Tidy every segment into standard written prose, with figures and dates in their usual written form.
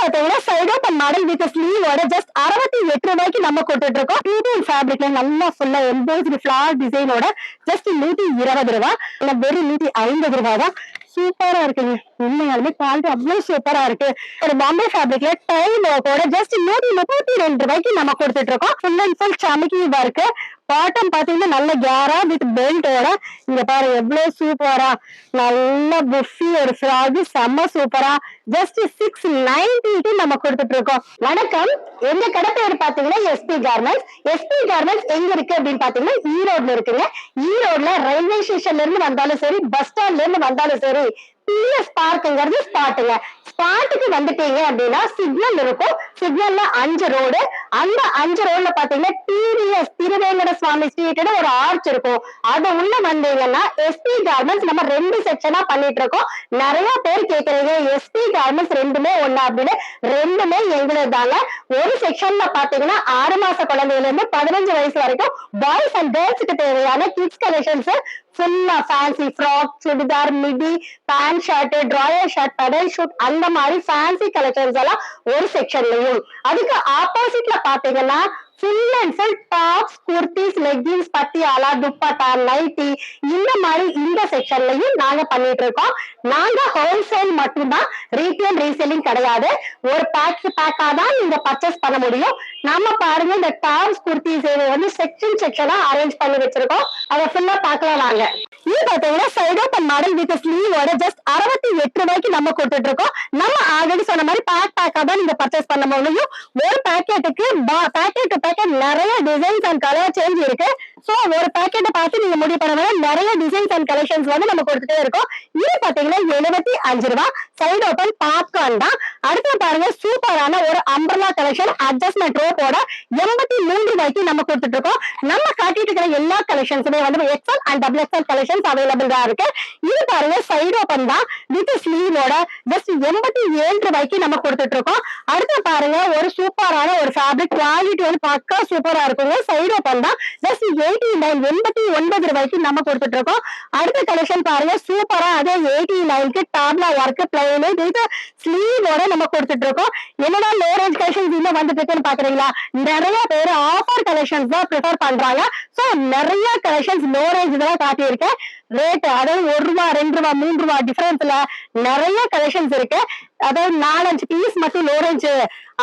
பாத்தீங்கன்னா side open model with ஸ்லீவோட just 68 ரூபாய்க்கு நம்ம கொடுத்துட்டு இருக்கோம். பியூர் ஃபேப்ரிக்ல நல்லா ஃபுல்லா எம்போஸ்டு ஃபிளவர் டிசைனோட ஜஸ்ட் 120 ரூபாய், வெறும் 150 ரூபாய் தான். சூப்பரா இருக்குங்க, உண்மையாலுமே குவாலிட்டி அவ்வளவு சூப்பரா இருக்கு. ஒரு பாம்பே ஃபேப்ரிக்ல டைல் ஒர்க்கோட ஜஸ்ட் 132 ரூபாய்க்கு நம்ம கொடுத்துட்டு இருக்கோம். ஃபுல் அண்ட் ஃபுல் சமிக்கி ஒர்க். பாட்டம் பாத்தீங்கன்னா நல்ல கேரா வித் பெல்ட்டோட. இங்க பாரு எவ்வளவு சூப்பரா நல்ல புஃபி ஒரு ஃப்ராக், செம்ம சூப்பரா ஜஸ்ட் 690க்கு நம்ம கொடுத்துட்டு இருக்கோம். வணக்கம், எங்க கடை பேர் பாத்தீங்கன்னா எஸ்பி கார்மெண்ட்ஸ். எஸ்பி கார்மெண்ட்ஸ் எங்க இருக்கு அப்படின்னு பாத்தீங்கன்னா ஈரோட்ல இருக்குங்க. ஈரோட்ல ரயில்வே ஸ்டேஷன்ல இருந்து வந்தாலும் சரி, பஸ் ஸ்டாண்ட்ல இருந்து வந்தாலும் சரி, பிஎஸ் பார்க்குங்கிறது ஸ்பாட்டுங்க. ஸ்பாட்டுக்கு வந்துட்டீங்க அப்படின்னா சிக்னல் இருக்கும். சிக்னல்ல 5 ரோடு. அந்த 5 ரோட்ல பாத்தீங்கன்னா டிவிஎஸ் திருவேங்கட சுவாமி ஸ்ட்ரீட்னு ஒரு ஆர்ச் இருக்கும். அது உள்ள வந்தீங்கன்னா எஸ்பி கார்மெண்ட்ஸ் நம்ம 2 செக்ஷனா பண்ணிட்டு இருக்கோம். நிறைய பேர் கேக்குறீங்க எஸ்பி கார்மெண்ட்ஸ் ரெண்டுமே ஒண்ணா அப்படின்னு. ரெண்டுமே எங்களுக்கு தாங்க. ஒரு செக்ஷன்ல பாத்தீங்கன்னா 6 மாச குழந்தையில இருந்து 15 வயசு வரைக்கும் பாய்ஸ் அண்ட் கேர்ள்ஸுக்கு தேவையான கிட்ஸ் கலெக்ஷன்ஸ் ஃபுல்லா fancy frock, churidar, midi, pant shirt, drawer shirt, pedal suit அந்த மாதிரி ஃபேன்சி கலெக்ஷன்ஸ் எல்லாம் ஒரு செக்ஷன்லயும், அதுக்கு ஆப்போசிட்ல பாத்தீங்கன்னா full and full tops, kurtis, leggings, Patiala, dupatta, nightie இந்த மாதிரி இந்த செக்ஷன்லயும் நாங்க பண்ணிட்டு இருக்கோம். நாங்க ஹோல்சேல் மட்டும்தான், ரீட்டெயில் ரீசேலிங் கிடையாது. ஒரு பேக்கா தான் நீங்க பர்ச்சேஸ் பண்ண முடியும். நம்ம பாருங்க இந்த டாப்ஸ், குர்த்திஸ் வந்து செக்ஷனா அரேஞ்ச் பண்ணி வச்சிருக்கோம். அதை ஃபுல்லா பார்க்கலாம் வாங்க. இது பாத்தீங்கன்னா சைட் ஓப்பன் மாடல் வித் ஸ்லீவோட ஜஸ்ட் 68 ரூபாய்க்கு நம்ம கொடுத்துட்டு இருக்கோம். நம்ம ஆல்ரெடி சொன்ன மாதிரி பேக்கா தான் நீங்க பர்ச்சேஸ் பண்ண முடியும். ஒரு பேக்கெட்டுக்கு பேக்கெட் டு பேக்கெட் நிறைய டிசைன்ஸ் அண்ட் கலர் சேஞ்ச் இருக்கு. சோ ஒரு பேக்கெட்டை பார்த்து நீங்க முடிவு பண்ண நிறைய டிசைன்ஸ் அண்ட் கலெக்ஷன்ஸ் வந்து நம்ம கொடுத்துட்டே இருக்கோம். இது பாத்தீங்கன்னா 75 ரூபாய் சைட் ஓப்பன் பாப்கார்ன் தான். அடுத்து பாருங்க சூப்பரான ஒரு அம்பர்லா கலெக்ஷன் அட்ஜஸ்ட்மெண்ட் ரோப்போட 83 ரூபாய்க்கு நம்ம கொடுத்துட்டு இருக்கோம். நம்ம காட்டிட்டு இருக்கிற எல்லா கலெக்ஷன்ஸுமே வந்து XL and double XL collections available தான் இருக்கு. இது பாருங்க சைட் ஓப்பன் தான் வித் ஸ்லீவோட ஜஸ்ட் 87 ரூபாய்க்கு நம்ம கொடுத்துட்டு இருக்கோம். அடுத்து பாருங்க ஒரு சூப்பரான ஒரு ஃபேப்ரிக் குவாலிட்டி வந்து பக்கா சூப்பரா இருக்குங்க. சைட் ஓப்பன் தான் ஜஸ்ட் 89 ரூபாய்க்கு நம்ம கொடுத்துட்டு இருக்கோம். அடுத்த கலெக்ஷன் பாருங்க சூப்பரா அதே 89க்கு டாப்லா ஒர்க் பிளைன் வித் ஸ்லீவோட நம்ம கொடுத்துட்டு இருக்கோம். என்னடா லோ ரேஞ்ச் கலெக்ஷன்ஸ் இன்னும் வந்துட்டு இருக்குன்னு பாக்குறீங்களா? நிறைய பேர் ஆஃபர் கலெக்ஷன்ஸ் தான் ப்ரிஃபர் பண்றாங்க. சோ நிறைய கலெக்ஷன்ஸ் லோ ரேஞ்ச் தான் காட்டியிருக்கேன். ரேட் அதாவது 1 ரூபாய், 2 ரூபாய், 3 ரூபாய் டிஃபரன்ஸ்ல நிறைய கலெக்ஷன்ஸ் இருக்கு. அதாவது 4-5 பீஸ் மட்டும் லோ ரேஞ்ச்.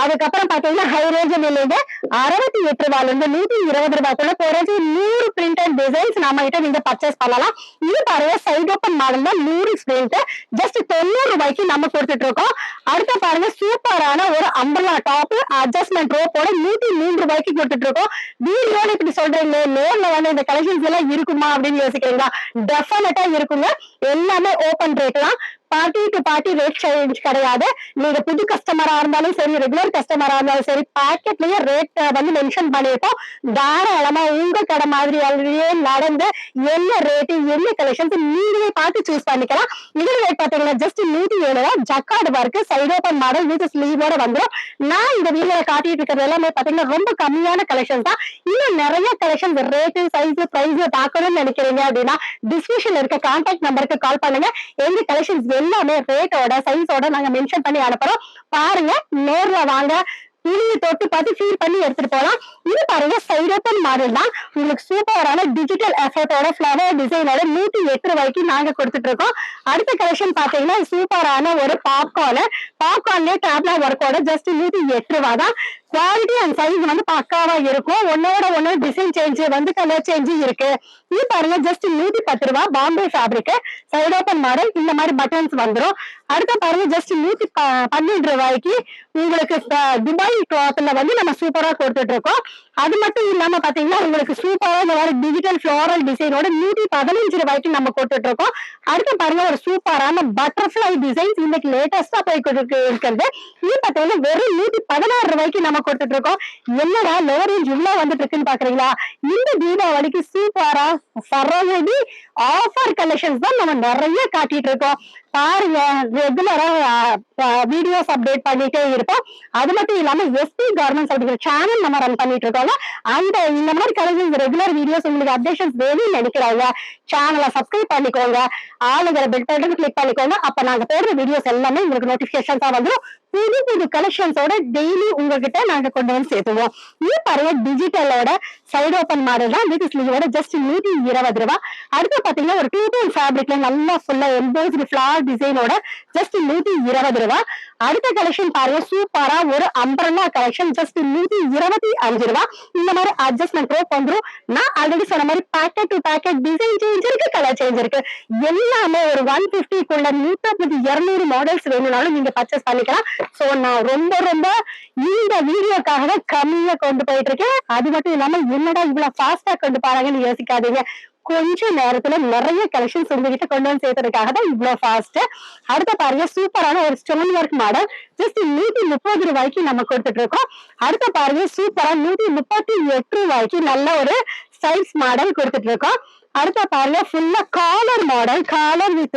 அதுக்கப்புறம் பாத்தீங்கன்னா ஹை ரேஞ்ச் இல்லைங்க. 68 ரூபாயில இருந்து 120 ரூபாய்க்குள்ள குறைஞ்சு 100 பிரிண்டட் டிசைன்ஸ் நம்ம கிட்ட நீங்க பர்ச்சேஸ் பண்ணலாம். இது பாருங்க சைட் ஓப்பன் மாடல் தான் 100 பிரிண்ட் ஜஸ்ட் 90 ரூபாய்க்கு நம்ம கொடுத்துட்டு இருக்கோம். அடுத்த பாருங்க சூப்பரான ஒரு அம்பர்லா டாப் அட்ஜஸ்ட்மெண்ட் ரோப்போட 103 ரூபாய்க்கு கொடுத்துட்டு இருக்கோம். வீடியோல இப்படி சொல்றீங்க, நேர்ல வந்து இந்த கலெக்ஷன்ஸ் எல்லாம் இருக்குமா அப்படின்னு யோசிக்கிறீங்களா? டெஃபினட்டா இருக்குங்க. எல்லாமே ஓபன் ரேட் தான். Party to party rate change கிடையாது. நீங்க புது கஸ்டமரா இருந்தாலும் சரி, ரெகுலர் கஸ்டமரா இருந்தாலும் சரி, பேக்கெட்லயே ரேட் வந்து மென்ஷன் பண்ணிருக்கோம். தாராளமா உங்க கடை மாதிரி அதுலயே நடந்து என்ன ரேட்டு என்ன கலெக்ஷன்ஸ் நீங்களே பார்த்து சூஸ் பண்ணிக்கலாம். இதுல ரேட் பாத்தீங்கன்னா ஜஸ்ட் 107 ரூபாய். Jacquard work side open model with ஸ்லீவோட வந்துடும். நான் இந்த வீடியோல காட்டிட்டு இருக்கிறது எல்லாமே பாத்தீங்கன்னா ரொம்ப கம்மியான கலெக்ஷன்ஸ் தான். இன்னும் நிறைய கலெக்ஷன்ஸ் ரேட்டு, சைஸ், பிரைஸ் பார்க்கணும்னு நினைக்கிறீங்க அப்படின்னா டிஸ்கிரிப்ஷன்ல இருக்க கான்டாக்ட் நம்பருக்கு கால் பண்ணுங்க. எங்க கலெக்ஷன்ஸ் எல்லாமே ரேட்டோட சைஸோட நாங்க மென்ஷன் பண்ணி அனுப்புறோம். பாருங்க, நேர்ல வாங்க, துணியை தொட்டு பார்த்து ஃபீல் பண்ணி எடுத்துட்டு போலாம். இது பாருங்க சைட் ஓப்பன் மாடல் தான். உங்களுக்கு சூப்பரான டிஜிட்டல் எஃபெக்டோட ஃபிளவர் டிசைனோட 108 ரூபாய்க்கு நாங்க கொடுத்துட்டு இருக்கோம். அடுத்த கலெக்ஷன் பாத்தீங்கன்னா சூப்பரான ஒரு பாப்கார்ன்லயே டேப்லா ஒர்க்கோட ஜஸ்ட் 108 ரூபாய் தான். குவாலிட்டி அண்ட் சைஸ் வந்து பக்காவா இருக்கும். ஒன்னோட ஒன்னு டிசைன் சேஞ்ச் வந்து கலர் சேஞ்ச் இருக்கு. இது பாருங்க ஜஸ்ட் 110 ரூபாய் Bombay fabric side open model. இந்த மாதிரி பட்டன்ஸ் வந்துடும். அடுத்த பாருங்க ஜஸ்ட் 112 ரூபாய்க்கு உங்களுக்கு துபாய் கிளாத்ல வந்து நம்ம சூப்பரா கொடுத்துட்டு இருக்கோம். அது மட்டும் இல்லாம பாத்தீங்கன்னா உங்களுக்கு சூப்பரா இந்த மாதிரி டிஜிட்டல் ஃபிளோரல் டிசைனோட 115 ரூபாய்க்கு நம்ம கொடுத்துட்டு இருக்கோம். அடுத்து பாருங்க ஒரு சூப்பரான பட்டர்ஃபிளை டிசைன்ஸ் இன்னைக்கு லேட்டஸ்டா போய் இருக்கிறது. இது பாத்தீங்கன்னா வெறும் 116 ரூபாய்க்கு நம்ம கொடுத்துட்டு இருக்கோம். என்னடா லோ ரேஞ்ச் உள்ள வந்துட்டு இருக்குன்னு பாக்குறீங்களா? இந்த தீபாவளிக்கு சூப்பரா சரவடி ஆஃபர் கலெக்ஷன்ஸ் தான் நம்ம நிறைய காட்டிட்டு இருக்கோம். பாருங்க, ரெகுலரா வீடியோஸ் அப்டேட் பண்ணிட்டே இருப்போம். அது மட்டும் இல்லாம எஸ்பி கார்மெண்ட்ஸ் அப்படிங்கிற சேனல் நம்ம ரன் பண்ணிட்டு இருக்கோங்க. அந்த இந்த மாதிரி கலெக்ஷன்ஸ் ரெகுலர் வீடியோஸ் உங்களுக்கு அப்டேஷன்ஸ் வேணும்னு நினைக்கிறாங்க, சேனலை சப்ஸ்கிரைப் பண்ணிக்கோங்க. ஆளுங்கிற பெல் பட்டன் கிளிக் பண்ணிக்கோங்க. அப்ப நாங்க போடுற வீடியோஸ் எல்லாமே உங்களுக்கு நோட்டிபிகேஷன்ஸா வந்துடும். புது புது கலெக்ஷன்ஸோட டெய்லி உங்ககிட்ட நாங்க கொண்டு வந்து சேர்த்துவோம். இது பாருங்க டிஜிட்டலோட சைடு ஓபன் மாடல் தான் வித் ஸ்லீவோட ஜஸ்ட் 120 ரூபாய். அடுத்து பாத்தீங்கன்னா ஒரு டூ ஃபேப்ரிக்ல நல்லா ஃபுல்லா எம்போஸ்டு ஃபிளவர் டிசைனோட ஜஸ்ட் 120 ரூபாய். அடுத்த கலெக்ஷன் பாருங்க சூப்பரா ஒரு அம்பரல்லா கலெக்ஷன் ஜஸ்ட் 125 ரூபாய். இந்த மாதிரி அட்ஜஸ்ட்மெண்ட் ரோப் வந்துரும். நான் ஆல்ரெடி சொன்ன மாதிரி packet to packet design change இருக்கு, கலர் சேஞ்ச் இருக்கு. எல்லாமே ஒரு 150 150 200 மாடல்ஸ் வேணும்னாலும் நீங்க பர்ச்சேஸ் பண்ணிக்கலாம். சோ நான் ரொம்ப ரொம்ப இந்த வீடியோக்காக தான் கம்மியா கொண்டு போயிட்டு இருக்கேன். அது மட்டும் இல்லாம என்னடா இவ்வளவு ஃபாஸ்டா கொண்டு போறாங்கன்னு யோசிக்காதீங்க. கொஞ்ச நேரத்துல நிறைய கலெக்ஷன்ஸ் உங்ககிட்ட கொண்டு வந்து சேர்த்ததுக்காக தான் இவ்வளவு ஃபாஸ்ட். அடுத்த பாருங்க சூப்பரான ஒரு ஸ்டோன் ஒர்க் மாடல் ஜஸ்ட் 130 ரூபாய்க்கு நம்ம கொடுத்துட்டு இருக்கோம். அடுத்த பாருங்க சூப்பரா 138 ரூபாய்க்கு நல்ல ஒரு ஸ்டைல்ஸ் மாடல் கொடுத்துட்டு இருக்கோம். அடுத்த பாருங்க ஃபுல்லா collar model, collar with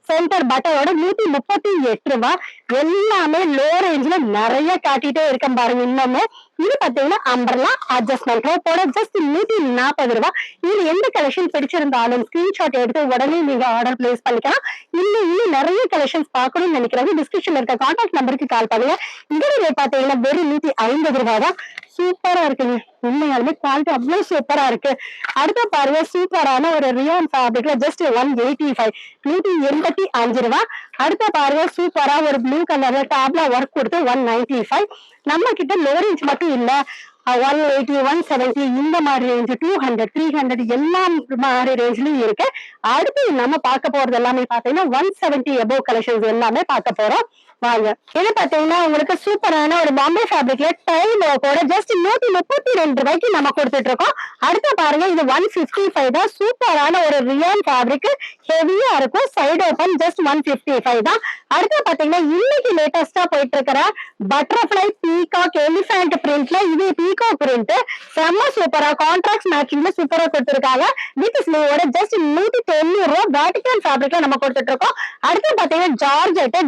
centre பட்டனோட 138 ரூபாய். எல்லாமே லோ ரேஞ்ச்ல நிறைய காட்டிட்டே இருக்கேன் பாருங்க. இன்னுமே இது பாத்தீங்கன்னா அம்பர்லா அட்ஜஸ்ட்மெண்ட் ரோப்போட ஜஸ்ட் 140 ரூபாய். இது எந்த கலெக்ஷன் பிடிச்சிருந்தாலும் ஸ்கிரீன்ஷாட் எடுத்து உடனே நீங்க ஆர்டர் பிளேஸ் பண்ணிக்கலாம். இன்னும் நிறைய கலெக்ஷன்ஸ் பார்க்கணும்னு நினைக்கிறவங்க டிஸ்கிரிப்ஷன்ல இருக்க கான்டாக்ட் நம்பருக்கு கால் பண்ணுங்க. இதுல பாத்தீங்கன்னா வெறும் 150 ரூபாய் தான். சூப்பரா இருக்குங்க, உண்மையாலுமே குவாலிட்டி அவ்வளவு சூப்பரா இருக்கு. அடுத்த பாருங்க சூப்பரான ஒரு ரியான் ஃபேப்ரிக்ல ஜஸ்ட் 185 185 ரூபாய். அடுத்த பாருங்க சூப்பரா ஒரு ப்ளூ கலர்ல டேப்ல ஒர்க் கொடுத்து 195. நம்ம கிட்ட லோ ரேஞ்ச் மட்டும் இல்ல, 180 170 இந்த மாதிரி ரேஞ்ச் 200 300 எல்லா மாதிரி ரேஞ்ச்லயும் இருக்கு. அடுத்து நம்ம பார்க்க போறது எல்லாமே பாத்தீங்கன்னா 170 above கலெக்ஷன்ஸ் எல்லாமே பார்க்க போறோம். வாங்க. இது பாத்தீங்கன்னா உங்களுக்கு சூப்பரான ஒரு பாம்பே ஃபேப்ரிக்ல டைல் ஒர்க்கோட ஜஸ்ட் 132 ரூபாய்க்கு நம்ம கொடுத்துட்டு இருக்கோம். அடுத்து பாருங்க இது 155 தான். சூப்பரான ஒரு ரியான் ஃபேப்ரிக், ஹெவியா இருக்கும். சைடு ஓபன் ஜஸ்ட் 155 தான். அடுத்து பாத்தீங்கன்னா இன்னைக்கு லேட்டஸ்டா போயிட்டு இருக்கிற பட்டர்ஃபிளை பீகாக் எலிஃபண்ட் பிரிண்ட்ல இது பீகாக் பிரிண்ட் செம்ம சூப்பரா கான்ட்ராக்ட் மேட்சிங்ல சூப்பரா கொடுத்திருக்காங்க. வித் ஸ்லீவோட ஜஸ்ட் 190 ரூபாய் வேட்டிகன் ஃபேப்ரிக்ல நம்ம கொடுத்துட்டு இருக்கோம். அடுத்து பாத்தீங்கன்னா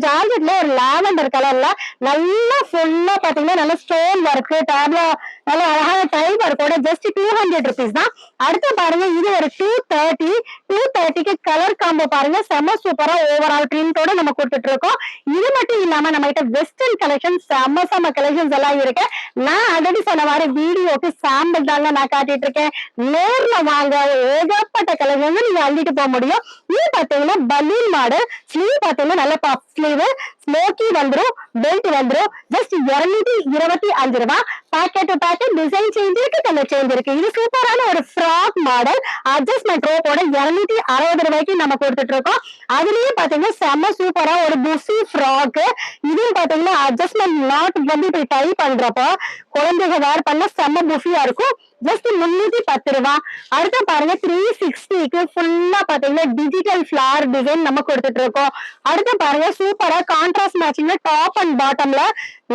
ஜார்ஜெட்ல ஒரு லாவெண்டர் கலர்ல நல்லா ஃபுல்லா பாத்தீங்கன்னா நல்ல ஸ்டோன் ஒர்க் டேப்ல நல்ல அழகான டைல் ஒர்க்கோட ஜஸ்ட் 200 ருபீஸ் தான். அடுத்து பாருங்க இது ஒரு 230க்கு கலர் காம்போ பாருங்க செம்ம சூப்பரா ஓவரால் பிரிண்டோட நம்ம கொடுத்துட்டு இருக்கோம். இது மட்டும் இல்லாம நம்ம கிட்ட வெஸ்டர்ன் கலெக்ஷன் செம்ம கலெக்ஷன்ஸ் எல்லாம் இருக்கு. நான் ஆல்ரெடி சொன்ன மாதிரி வீடியோக்கு சாம்பிள் தாங்க நான் காட்டிட்டு இருக்கேன். நேர்ல வாங்க, ஏகப்பட்ட கலெக்ஷன் நீங்க அள்ளிட்டு போக முடியும். இது பாத்தீங்கன்னா பலூன் மாடல் ஸ்லீவ் பாத்தீங்கன்னா நல்ல பஃப் ஸ்லீவ் ஸ்மோக்கி வந்துரும், பெல்ட் வந்துரும். ஜஸ்ட் 225 ரூபாய். Packet to packet design change இருக்கு, கலர் சேஞ்ச் இருக்கு. இது சூப்பரான ஒரு ஃப்ராக் மாடல் அட்ஜஸ்ட்மெண்ட் ரோப்போட 260 ரூபாய்க்கு நம்ம கொடுத்துட்டு இருக்கோம். அதுலயும் பாத்தீங்கன்னா செம்ம சூப்பரா ஒரு புசி ஃப்ராக். இதுவும் பாத்தீங்கன்னா அட்ஜஸ்ட்மெண்ட் நாட் வந்து இப்படி டை பண்றப்போ குழந்தைங்க வேர் பண்ண செம்ம புஃபியா இருக்கும். ஜஸ்ட் 310 ரூபாய். அடுத்த பாருங்க 360க்கு ஃபுல்லா பாத்தீங்கன்னா டிஜிட்டல் ஃபிளவர் டிசைன் நம்ம கொடுத்துட்டு இருக்கோம். அடுத்த பாருங்க சூப்பரா கான்ட்ராஸ்ட் மேட்சிங்ல டாப் அண்ட் பாட்டம்ல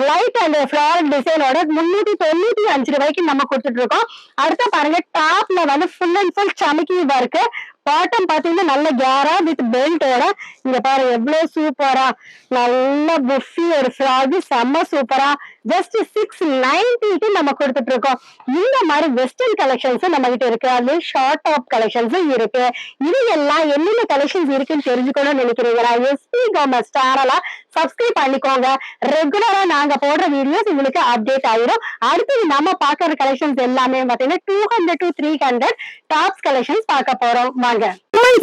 லைட் அண்ட் ஃபிளவர் டிசைனோட 395 ரூபாய்க்கு நம்ம கொடுத்துட்டு இருக்கோம். அடுத்த பாருங்க டாப்ல வந்து ஃபுல் அண்ட் ஃபுல் சமிக்கி ஒர்க், பாட்டம் பாத்தீங்கன்னா நல்ல கேரா வித் பெல்ட்டோட இங்க பாருங்க எவ்வளவு சூப்பரா நல்ல புஃபி ஒரு ஃப்ராக் செம்ம சூப்பரா ஜஸ்ட் 690க்கு நம்ம கொடுத்துட்டு இருக்கோம். இந்த மாதிரி வெஸ்டர்ன் கலெக்ஷன்ஸ் நம்ம கிட்ட இருக்கு. அது ஷார்ட் டாப் கலெக்ஷன்ஸும் இருக்கு. இது எல்லாம் என்னென்ன கலெக்ஷன்ஸ் இருக்குன்னு தெரிஞ்சுக்கணும்னு நினைக்கிறீங்களா? எஸ்பி காமர்ஸ் சேனலா சப்ஸ்கிரைப் பண்ணிக்கோங்க. ரெகுலரா நாங்க போடுற வீடியோஸ் உங்களுக்கு அப்டேட் ஆயிரும். அடுத்து நம்ம பாக்குற கலெக்ஷன்ஸ் எல்லாமே பாத்தீங்கன்னா 200 to 300 டாப்ஸ் கலெக்ஷன்ஸ் பார்க்க போறோம். வாங்க.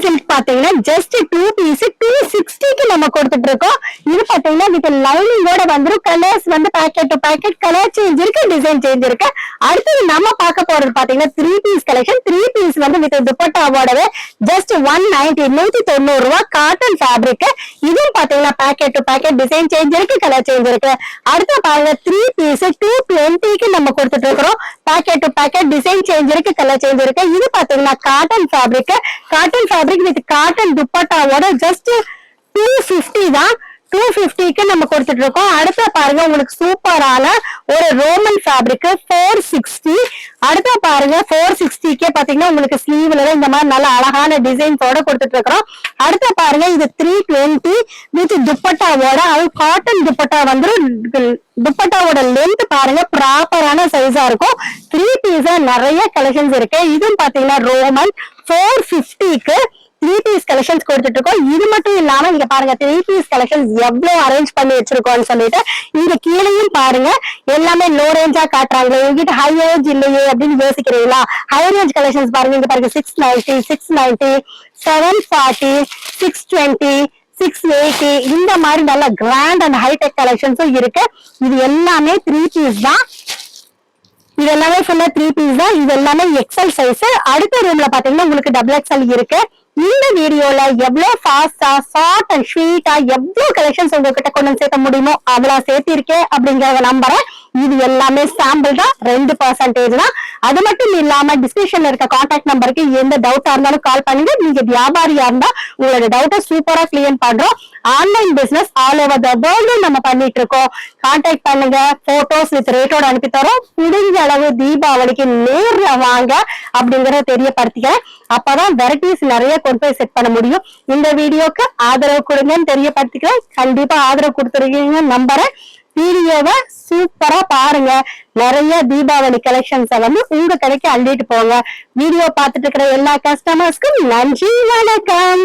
சில்க் பாத்தீங்கன்னா ஜஸ்ட் 2 பீஸ் 260க்கு நம்ம கொடுத்துட்டு இருக்கோம். இது பாத்தீங்கன்னா வித் லைனிங்கோட வந்துரும். கலர்ஸ் வந்து packet to packet colour change இருக்கு, டிசைன் சேஞ்ச் இருக்கு. அடுத்து நம்ம பார்க்க போறது பாத்தீங்கன்னா 3 பீஸ் கலெக்ஷன். 3 பீஸ் வந்து வித் துப்பட்டாவோடவே ஜஸ்ட் 190 190 ரூபாய் காட்டன் ஃபேப்ரிக். இதுவும் பாத்தீங்கன்னா packet to packet design change இருக்கு, கலர் சேஞ்ச் இருக்கு. அடுத்து பாருங்க 3 பீஸ் 220க்கு நம்ம கொடுத்துட்டு இருக்கிறோம். Packet to packet design change இருக்கு, கலர் சேஞ்ச் இருக்கு. இது பாத்தீங்கன்னா காட்டன் ஃபேப்ரிக் வித் காட்டன் துப்பட்டாவோட ஜஸ்ட் 250 தான். 250க்கு நம்ம கொடுத்துட்டு இருக்கோம். அடுத்த பாருங்க உங்களுக்கு சூப்பரான ஒரு ரோமன் ஃபேப்ரிக் 460. அடுத்த பாருங்க 460க்கே பாத்தீங்கன்னா உங்களுக்கு ஸ்லீவ்ல இந்த மாதிரி நல்ல அழகான டிசைன்ஸோட கொடுத்துட்டு இருக்கிறோம். அடுத்த பாருங்க இது 320 வித் துப்பட்டாவோட, அது காட்டன் துப்பட்டா வந்து துப்பட்டாவோட லென்த் பாருங்க ப்ராப்பரான சைஸா இருக்கும். 3 பீஸா நிறைய கலெக்ஷன்ஸ் இருக்கு. இதுவும் பாத்தீங்கன்னா ரோமன் 450க்கு த்ரீ பீஸ் கலெக்ஷன்ஸ் கொடுத்துட்டு இருக்கோம். இது மட்டும் இல்லாம இங்க பாருங்க த்ரீ பீஸ் கலெக்ஷன்ஸ் எவ்வளவு அரேஞ்ச் பண்ணி வச்சிருக்கோம்னு சொல்லிட்டு இங்க கீழேயும் பாருங்க எல்லாமே லோ ரேஞ்சா காட்டுறாங்களே, எங்கிட்ட ஹை ரேஞ்ச் இல்லையே அப்படின்னு யோசிக்கிறீங்களா? ஹை ரேஞ்ச் கலெக்ஷன்ஸ் பாருங்க, இங்க பாருங்க 690, 690, 740, 620, 680 இந்த மாதிரி நல்ல கிராண்ட் அண்ட் ஹைடெக் கலெக்ஷன்ஸும் இருக்கு. இது எல்லாமே த்ரீ பீஸ் தான். இது எல்லாமே ஃபுல்லா த்ரீ பீஸ் தான். இது எல்லாமே எக்ஸல் சைஸ். அடுத்த ரூம்ல பாத்தீங்கன்னா உங்களுக்கு டபுள் எக்ஸல் இருக்கு. இந்த வீடியோல எவ்வளவு ஃபாஸ்டா ஷார்ட் அண்ட் ஸ்வீட்டா எவ்வளவு கலெக்ஷன்ஸ் உங்ககிட்ட கொண்டு சேர்க்க முடியுமோ அவ்வளவு சேர்த்திருக்கேன் அப்படிங்கறத நம்புறேன். இது எல்லாமே சாம்பிள் தான், 2% தான். அது மட்டும் இல்லாம டிஸ்கிரிப்ஷன்ல இருக்க கான்டாக்ட் நம்பருக்கு எந்த டவுட்டா இருந்தாலும் கால் பண்ணுங்க. நீங்க வியாபாரியா இருந்தா உங்களோட டவுட்டை சூப்பரா கிளியர் பண்றோம். Online business all over the world நம்ம பண்ணிட்டு இருக்கோம். கான்டாக்ட் பண்ணுங்க, போட்டோஸ் வித் ரேட்டோட அனுப்பி தரோம். முடிஞ்ச அளவு தீபாவளிக்கு நேர்ல வாங்க அப்படிங்கறத தெரியப்படுத்திக்கிறேன். அப்பதான் வெரைட்டிஸ் நிறைய கொண்டு போய் செட் பண்ண முடியும். இந்த வீடியோக்கு ஆதரவு கொடுங்கன்னு தெரியப்படுத்திக்கிறேன். கண்டிப்பா ஆதரவு கொடுத்துருக்கீங்கன்னு நம்புறேன். வீடியோவை சூப்பரா பாருங்க. நிறைய தீபாவளி கலெக்ஷன்ஸை உங்க கடைக்கு அள்ளிட்டு போங்க. வீடியோ பார்த்துட்டு இருக்கிற எல்லா கஸ்டமர்ஸ்க்கும் நன்றி, வணக்கம்.